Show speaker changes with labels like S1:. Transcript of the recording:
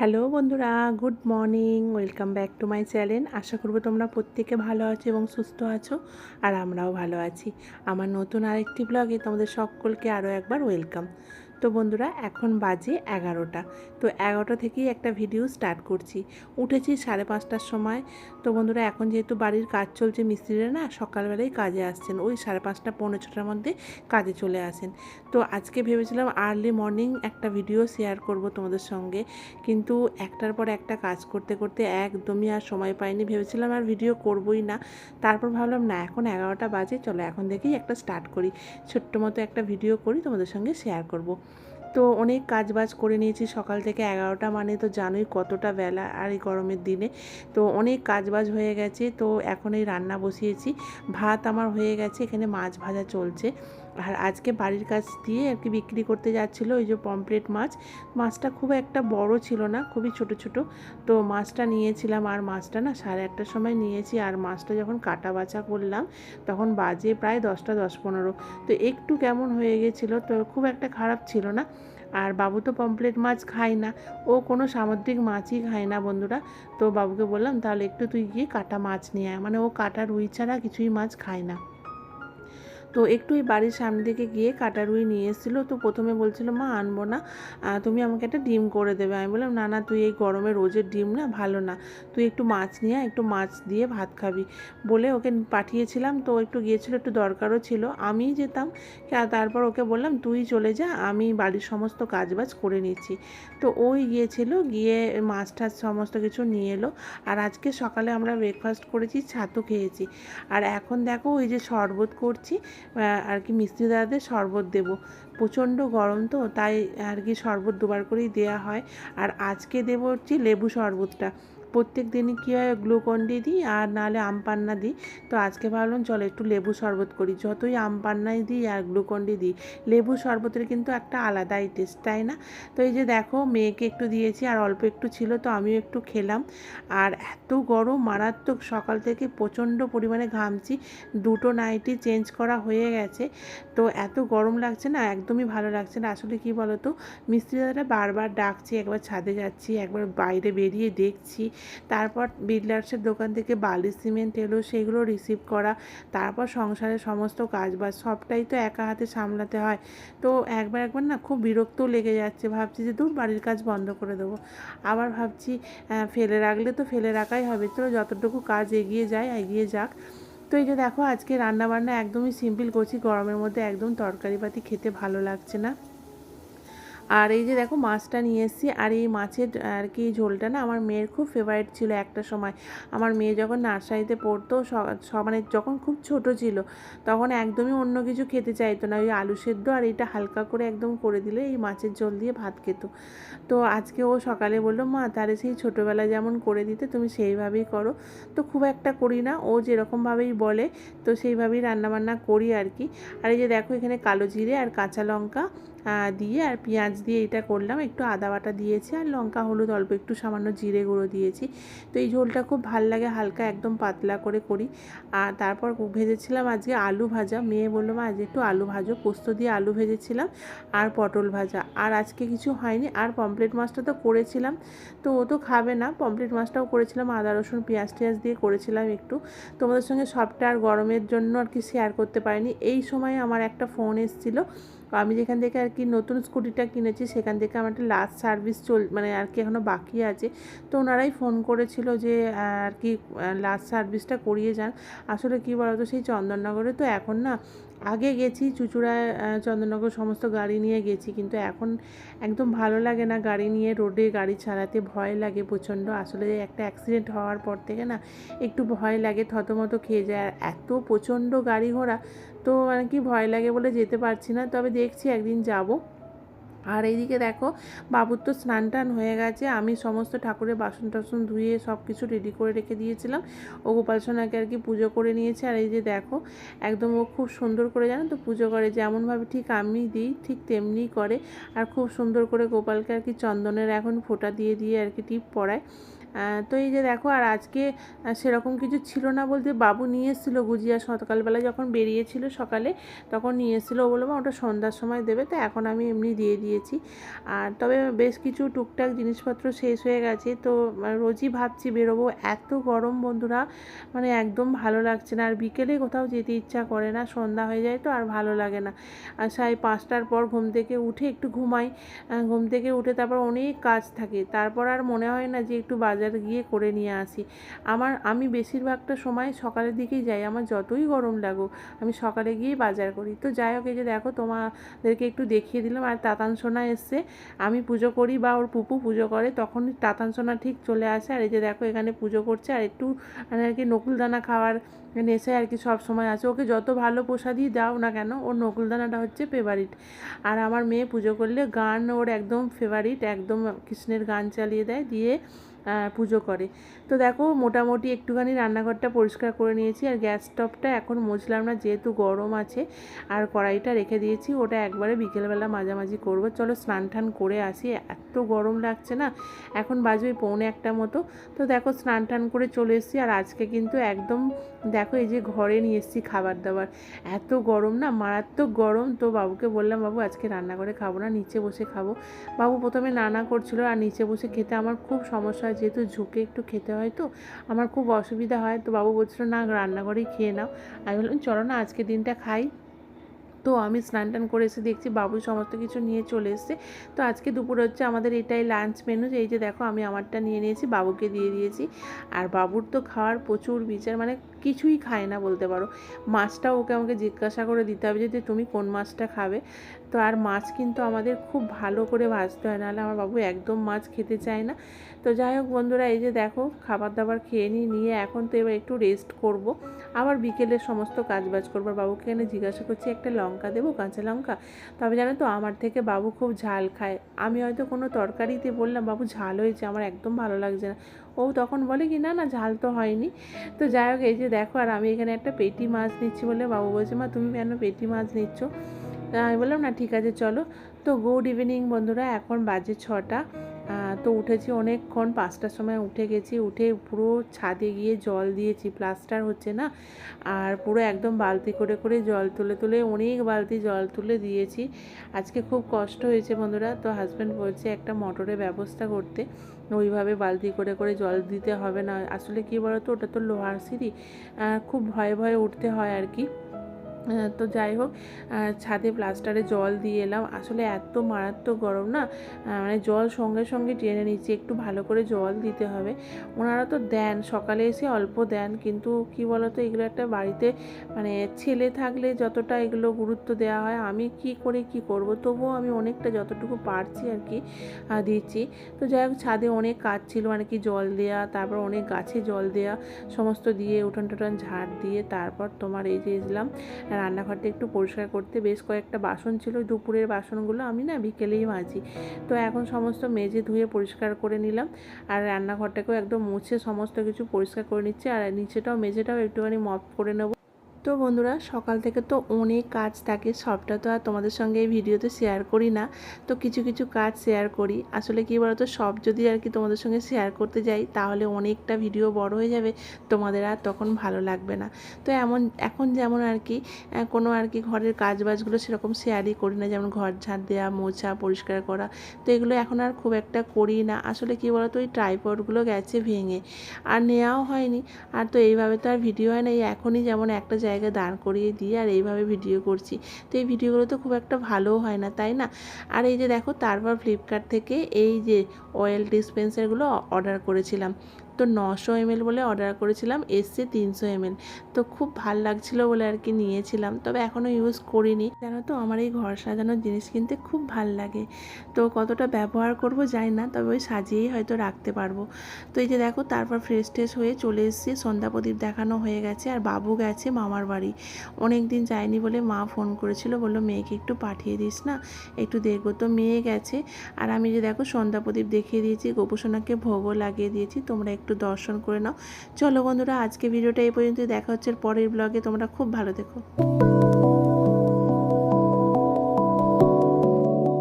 S1: Hello বন্ধুরা, good morning. Welcome back to my channel. আশা করব তোমরা প্রত্যেকে ভালো আছো এবং সুস্থ আছো, আর আমরাও ভালো আছি। আমার নতুন আরেকটি ব্লগে তোমাদের সকলকে আরও একবার ওয়েলকাম। তো বন্ধুরা, এখন বাজে 11টা। তো 11টা থেকেই একটা ভিডিও স্টার্ট করছি। উঠেছি 5:30টার সময়। তো বন্ধুরা, এখন যেহেতু বাড়ির কাজ চলছে, মিস্ত্রিরা না সকালবেলায় কাজে আসছেন, ওই 5:30টা পৌনে 6টার মধ্যে কাজে চলে আসেন। তো আজকে ভেবেছিলাম আর্লি মর্নিং একটা ভিডিও শেয়ার করব তোমাদের সঙ্গে, কিন্তু একটার পর একটা কাজ করতে করতে একদমই আর সময় পাইনি। ভেবেছিলাম আর ভিডিও করবই না, তারপর ভাবলাম না, এখন 11টা বাজে, চলো এখন থেকেই একটা স্টার্ট করি, ছোট্ট মতো একটা ভিডিও করি, তোমাদের সঙ্গে শেয়ার করব। তো অনেক কাজবাজ করে নিয়েছি সকাল থেকে। 11টা মানে তো জানোই কতটা বেলা, আর এই গরমের দিনে তো অনেক কাজবাজ হয়ে গেছে। তো এখন এই রান্না বসিয়েছি, ভাত আমার হয়ে গেছে, এখানে মাছ ভাজা চলছে। আর আজকে বাড়ির কাছ দিয়ে আর কি বিক্রি করতে যাচ্ছিলো ওই যে পমফ্রেট মাছ। মাছটা খুব একটা বড় ছিল না, খুবই ছোট ছোট। তো মাছটা নিয়েছিলাম, আর মাছটা না 1:30টার সময় নিয়েছি, আর মাছটা যখন কাটা বাছা করলাম তখন বাজে প্রায় 10টা 10-15। তো একটু কেমন হয়ে গেছিলো, তো খুব একটা খারাপ ছিল না। আর বাবু তো পমফ্রেট মাছ খায় না, ও কোনো সামুদ্রিক মাছই খায় না বন্ধুরা। তো বাবুকে বললাম তাহলে একটু তুই গিয়ে কাটা মাছ নিয়ে আয়, মানে ও কাটা রুই ছাড়া কিছুই মাছ খায় না। তো একটু এই বাড়ির সামনে থেকে গিয়ে কাটা রুই নিয়ে এসেছিলো। তো প্রথমে বলছিল মা আনবো না, তুমি আমাকে একটা ডিম করে দেবে। আমি বললাম না না, তুই এই গরমে রোজের ডিম না ভালো না, তুই একটু মাছ নিয়ে আয়, একটু মাছ দিয়ে ভাত খাবি বলে ওকে পাঠিয়েছিলাম। তো একটু গিয়েছিলো, একটু দরকারও ছিল, আমিই যেতাম। তারপর ওকে বললাম তুই চলে যা, আমি বাড়ির সমস্ত কাজবাজ করে নিচ্ছি। তো ওই গিয়েছিল, গিয়ে মাছ টাছ সমস্ত কিছু নিয়ে এলো। আর আজকে সকালে আমরা ব্রেকফাস্ট করেছি, ছাতু খেয়েছি। আর এখন দেখো ওই যে শরবত করছি, আর কি মিস্ত্রি দাদাদের শরবত দেব। প্রচণ্ড গরম তো, তাই আর কি শরবত দুবার করেই দেওয়া হয়। আর আজকে দেবো হচ্ছে লেবু শরবতটা। প্রত্যেক দিনই কী হয়, গ্লুকন্ডি দিই আর নাহলে আম পান্না দিই। তো আজকে ভাবলাম চলো একটু লেবু শরবত করি। যতই আম পান্নাই দিই আর গ্লুকন্ডি দিই, লেবু শরবতের কিন্তু একটা আলাদাই টেস্ট, তাই না? তো এই যে দেখো, মেয়েকে একটু দিয়েছি, আর অল্প একটু ছিল, তো আমিও একটু খেলাম। আর এত গরম মারাত্মক, সকাল থেকে প্রচণ্ড পরিমাণে ঘামছি। দুটো নাইটি চেঞ্জ করা হয়ে গেছে। তো এত গরম লাগছে না, একদমই ভালো লাগছে না। আসলে কি বলো তো, মিস্ত্রি দাদারা বারবার ডাকছি, একবার ছাদে যাচ্ছি, একবার বাইরে বেরিয়ে দেখছি। তারপর বিল্ডার্সের দোকান থেকে বালি সিমেন্ট এলো, সেগুলো রিসিভ করা। তারপর সংসারের সমস্ত কাজবাজ সবটাই তো একা হাতে সামলাতে হয়। তো একবার একবার না খুব বিরক্তও লেগে যাচ্ছে, ভাবছি যে দূর বাড়ির কাজ বন্ধ করে দেবো। আবার ভাবছি ফেলে রাখলে তো ফেলে রাখাই হবে, তো যতটুকু কাজ এগিয়ে যায় এগিয়ে যাক। তো এই যে দেখো, আজকে রান্নাবান্না একদমই সিম্পল করছি, গরমের মধ্যে একদম তরকারিপাতি খেতে ভালো লাগছে না। আর এই যে দেখো, মাছটা নিয়ে এসেছি। আর এই মাছের আর কি ঝোলটা না আমার মেয়ের খুব ফেভারিট ছিল একটা সময়। আমার মেয়ে যখন নার্সারিতে পড়তো, মানে যখন খুব ছোট ছিল, তখন একদমই অন্য কিছু খেতে চাইতো না, ওই আলু সেদ্ধ আর এটা হালকা করে একদম করে দিলে এই মাছের ঝোল দিয়ে ভাত খেত। তো আজকে ও সকালে বললো মা তাহলে সেই ছোটোবেলায় যেমন করে দিতে তুমি সেইভাবেই করো। তো খুব একটা করি না, ও যেরকমভাবেই বলে তো সেইভাবেই রান্নাবান্না করি আর কি। আর এই যে দেখো, এখানে কালো জিরে আর কাঁচা লঙ্কা দিয়ে আর পেঁয়াজ দিয়ে এটা করলাম, একটু আদা বাটা দিয়েছি, আর লঙ্কা হলুদ অল্প একটু সামান্য জিরে গুঁড়ো দিয়েছি। তো এই ঝোলটা খুব ভাল লাগে, হালকা একদম পাতলা করে করি। আর তারপর ভেজেছিলাম আজকে আলু ভাজা। মেয়ে বললো মা আজ একটু আলু ভাজো, পোস্ত দিয়ে আলু ভেজেছিলাম, আর পটল ভাজা। আর আজকে কিছু হয়নি। আর পমফ্রেট মাছটা তো করেছিলাম, তো ও তো খাবে না। পমফ্রেট মাছটাও করেছিলাম আদা রসুন পেঁয়াজ টিয়াজ দিয়ে করেছিলাম একটু। তোমাদের সঙ্গে সবটা আর গরমের জন্য আর কি শেয়ার করতে পারিনি। এই সময় আমার একটা ফোন এসেছিলো, আমি যেখান থেকে আর কি নতুন স্কুটিটা কিনেছি সেখান থেকে আমার একটা লাস্ট সার্ভিস মানে আর কি এখনও বাকি আছে। তো ওনারাই ফোন করেছিল যে আর কি লাস্ট সার্ভিসটা করিয়ে যান। আসলে কী বলতো, সেই চন্দননগরে তো এখন না, আগে গেছি চুঁচুড়ায় চন্দননগর সমস্ত গাড়ি নিয়ে গেছি, কিন্তু এখন একদম ভালো লাগে না গাড়ি নিয়ে রোডে গাড়ি চালাতে, ভয় লাগে প্রচণ্ড। আসলে একটা অ্যাক্সিডেন্ট হওয়ার পর থেকে না একটু ভয় লাগে, থতমত খেয়ে যায়। আর এত প্রচণ্ড গাড়ি ঘোড়া, তো মানে কি ভয় লাগে বলে যেতে পারছি না, তবে দেখছি একদিন যাব। আর এইদিকে দেখো, বাবুর তো স্নান টান হয়ে গেছে, আমি সমস্ত ঠাকুরের বাসন টাসন ধুয়ে সব কিছু রেডি করে রেখে দিয়েছিলাম। ও গোপাল সোনাকে আর কি পুজো করে নিয়েছে। আর এই যে দেখো, একদম ও খুব সুন্দর করে জানো তো পুজো করে, যেমনভাবে ঠিক আমি দিই ঠিক তেমনিই করে। আর খুব সুন্দর করে গোপালকে আর কি চন্দনের এখন ফোঁটা দিয়ে দিয়ে আর কি টিপ পরায়। তো এই যে দেখো, আর আজকে সেরকম কিছু ছিল না বলতে বাবু নিয়ে এসেছিলো গুজিয়া, সকালবেলা যখন বেরিয়েছিল সকালে তখন নিয়ে এসেছিলো, বললাম ওটা সন্ধ্যার সময় দেবে, তো এখন আমি এমনি দিয়ে দিয়েছি। আর তবে বেশ কিছু টুকটাক জিনিসপত্র শেষ হয়ে গেছে, তো রোজই ভাবছি বেরোবো, এত গরম বন্ধুরা, মানে একদম ভালো লাগছে না। আর বিকেলে কোথাও যেতে ইচ্ছা করে না, সন্ধ্যা হয়ে যায় তো আর ভালো লাগে না। আর 5:30টার পর ঘুম থেকে উঠে একটু ঘুমাই, ঘুম থেকে উঠে তারপর অনেক কাজ থাকে, তারপর আর মনে হয় না যে একটু বাজার গিয়ে করে নিয়ে আসি। আমি বেশিরভাগটা সময় সকালের দিকেই যাই, আমার যতই গরম লাগুক আমি সকালে গিয়েই বাজার করি। তো যাই হোক, এই যে দেখো তোমাদেরকে একটু দেখিয়ে দিলাম। আর তাতান সোনা এসছে, আমি পুজো করি বা ওর পুপু পুজো করে, তখন তাতান সোনা ঠিক চলে আসে। আর এই যে দেখো এখানে পুজো করছে, আর একটু মানে আর কি নকুলদানা খাওয়ার নেশায় আর কি সব সময় আছে। ওকে যত ভালো প্রসাদই দাও না কেন, ওর নকুলদানাটা হচ্ছে ফেভারিট। আর আমার মেয়ে পুজো করলে গান ওর একদম ফেভারিট, একদম কৃষ্ণের গান চালিয়ে দেয়, দিয়ে পুজো করে। তো দেখো মোটামুটি একটুখানি রান্নাঘরটা পরিষ্কার করে নিয়েছি, আর গ্যাস স্টোভটা এখন মুছলাম না যেহেতু গরম আছে, আর কড়াইটা রেখে দিয়েছি, ওটা একবারে বিকেলবেলা মাঝামাঝি করবো। চলো স্নান টান করে আসি, এত গরম লাগছে না। এখন বাজবে 1:45 মতো। তো দেখো স্নান টান করে চলে এসেছি, আর আজকে কিন্তু একদম দেখো এই যে ঘরে নিয়ে এসেছি খাবার দাবার, এত গরম না, মারাত্মক গরম। তো বাবুকে বললাম, বাবু আজকে রান্না করে খাবো না, নিচে বসে খাবো। বাবু প্রথমে নানা করছিল, আর নিচে বসে খেতে আমার খুব সমস্যা হয়, যেহেতু ঝুঁকে একটু খেতে হয়, তো আমার খুব অসুবিধা হয়। তো বাবু বলছিল না, রান্নাঘরেই খেয়ে নাও। আমি বললাম চলো না আজকে দিনটা খাই। তো আমি স্নান টান করে এসে দেখছি বাবু সমস্ত কিছু নিয়ে চলে এসছে। তো আজকে দুপুরে হচ্ছে আমাদের এটাই লাঞ্চ মেনু। এই যে দেখো আমি আমারটা নিয়ে নিয়েছি, বাবুকে দিয়ে দিয়েছি। আর বাবুর তো খাওয়ার প্রচুর বিচার, মানে কিছুই খায় না বলতে পারো। মাছটাও আমাকে জিজ্ঞাসা করে দিতে হবে যে তুমি কোন মাছটা খাবে। তো আর মাছ কিন্তু আমাদের খুব ভালো করে ভাজতে হয়, নাহলে আমার বাবু একদম মাছ খেতে চায় না। তো যাই হোক বন্ধুরা, এই যে দেখো খাবার দাবার খেয়ে নিয়ে এখন তো এবার একটু রেস্ট করব, আবার বিকেলের সমস্ত কাজবাজ করবো। বাবুকে এখানে জিজ্ঞাসা করছি একটা লঙ্কা দেবো, কাঁচা লঙ্কা। তবে জানো তো আমার থেকে বাবু খুব ঝাল খায়। আমি হয়তো কোনো তরকারিতে বললাম বাবু ঝাল হয়েছে, আমার একদম ভালো লাগছে না, ও তখন বলে কি না না ঝাল তো হয়নি। তো যাই হোক, এই যে দেখো, আর আমি এখানে একটা পেটি মাছ নিচ্ছি বলে বাবু বলছে মা তুমি কেন পেটি মাছ নিচ্ছ। আমি বললাম না ঠিক আছে চলো। তো গুড ইভিনিং বন্ধুরা, এখন বাজে 6টা। তো উঠেছি অনেকক্ষণ, 5টার সময় উঠে গেছি, উঠে পুরো ছাদে গিয়ে জল দিয়েছি, প্লাস্টার হচ্ছে না, আর পুরো একদম বালতি করে করে জল তুলে অনেক বালতি জল তুলে দিয়েছি। আজকে খুব কষ্ট হয়েছে বন্ধুরা। তো হাজব্যান্ড বলছে একটা মোটরের ব্যবস্থা করতে, ওইভাবে বালতি করে করে জল দিতে হবে না। আসলে কী বলো তো, ওটা তো লোহার সিঁড়ি, খুব ভয়ে ভয়ে উঠতে হয় আর কি। তো যাই হোক, ছাদে প্লাস্টারে জল দিয়ে এলাম। আসলে এত মারাত্মক গরম না, মানে জল সঙ্গে সঙ্গে টেনে নিচ্ছে, একটু ভালো করে জল দিতে হবে। ওনারা তো দেন, সকালে এসে অল্প দেন, কিন্তু কি বলতো এগুলো একটা বাড়িতে মানে ছেলে থাকলে যতটা এগুলো গুরুত্ব দেওয়া হয়, আমি কি করে কি করব, তবুও আমি অনেকটা যতটুকু পারছি আর কি দিচ্ছি। তো যাই হোক, ছাদে অনেক কাজ ছিল, মানে কি জল দেওয়া, তারপর অনেক গাছে জল দেওয়া, সমস্ত দিয়ে উঠান টুঠান ঝাড় দিয়ে তারপর তোমার এই যে এলাম রান্নাঘরটা একটু পরিষ্কার করতে। বেশ কয়েকটা বাসন ছিল, দুপুরের বাসনগুলো আমি না বিকেলেই মাজি। তো এখন সমস্ত মেজে ধুয়ে পরিষ্কার করে নিলাম, আর রান্নাঘরটাকেও একদম মুছে সমস্ত কিছু পরিষ্কার করে নিচ্ছে, আর নিচেটাও মেঝেটাও একটুখানি মপ করে নেবো। তো বন্ধুরা, সকাল থেকে তো অনেক কাজ থাকে, সবটা তো আর তোমাদের সঙ্গে এই ভিডিওতে শেয়ার করি না। তো কিছু কিছু কাজ শেয়ার করি। আসলে কী বলতো, সব যদি আর কি তোমাদের সঙ্গে শেয়ার করতে যাই তাহলে অনেকটা ভিডিও বড় হয়ে যাবে, তোমাদের আর তখন ভালো লাগবে না। তো এখন যেমন আর কি কোনো আর কি ঘরের কাজবাজগুলো সেরকম শেয়ারই করি না, যেমন ঘর ঝাড় দেওয়া, মোছা, পরিষ্কার করা, তো এগুলো এখন আর খুব একটা করি না। আসলে কী বলতো, ওই ট্রাইপডগুলো গেছে ভেঙে, আর নেওয়াও হয়নি। আর তো এইভাবে তো আর ভিডিও হয় না, এই এখনই যেমন একটা জায়গায় দাঁড় করিয়ে দিয়ে আর এইভাবে ভিডিও করছি, তো এই ভিডিওগুলো তো খুব একটা ভালোও হয় না, তাই না। আর এই যে দেখো, তারপর ফ্লিপকার্ট থেকে এই যে অয়েল ডিসপেন্সারগুলো অর্ডার করেছিলাম। তো 900 ml বলে অর্ডার করেছিলাম, এসছে 300 ml। তো খুব ভাল লাগছিলো বলে আর কি নিয়েছিলাম, তবে এখনও ইউজ করিনি। জানো তো আমার এই ঘর সাজানোর জিনিস কিনতে খুব ভাল লাগে, তো কতটা ব্যবহার করব জানি না, তবে ওই সাজিয়েই হয়তো রাখতে পারবো। তো এই যে দেখো, তারপর ফ্রেশ ট্রেশ হয়ে চলে এসেছি, সন্ধ্যা প্রদীপ দেখানো হয়ে গেছে, আর বাবু গেছে মামার বাড়ি। অনেক দিন যায়নি বলে মা ফোন করেছিল, বললো মেয়েকে একটু পাঠিয়ে দিস না, একটু দেখবো। তো মেয়ে গেছে, আর আমি যে দেখো সন্ধ্যা প্রদীপ দেখিয়ে দিয়েছি, গোপুসোনাকে ভোগও লাগিয়ে দিয়েছি, তোমরা একটু দর্শন করে নাও। চলো বন্ধুরা, আজকে ভিডিওটা এই পর্যন্ত, দেখা হচ্ছে পরের ব্লগে। তোমরা খুব ভালো থেকো।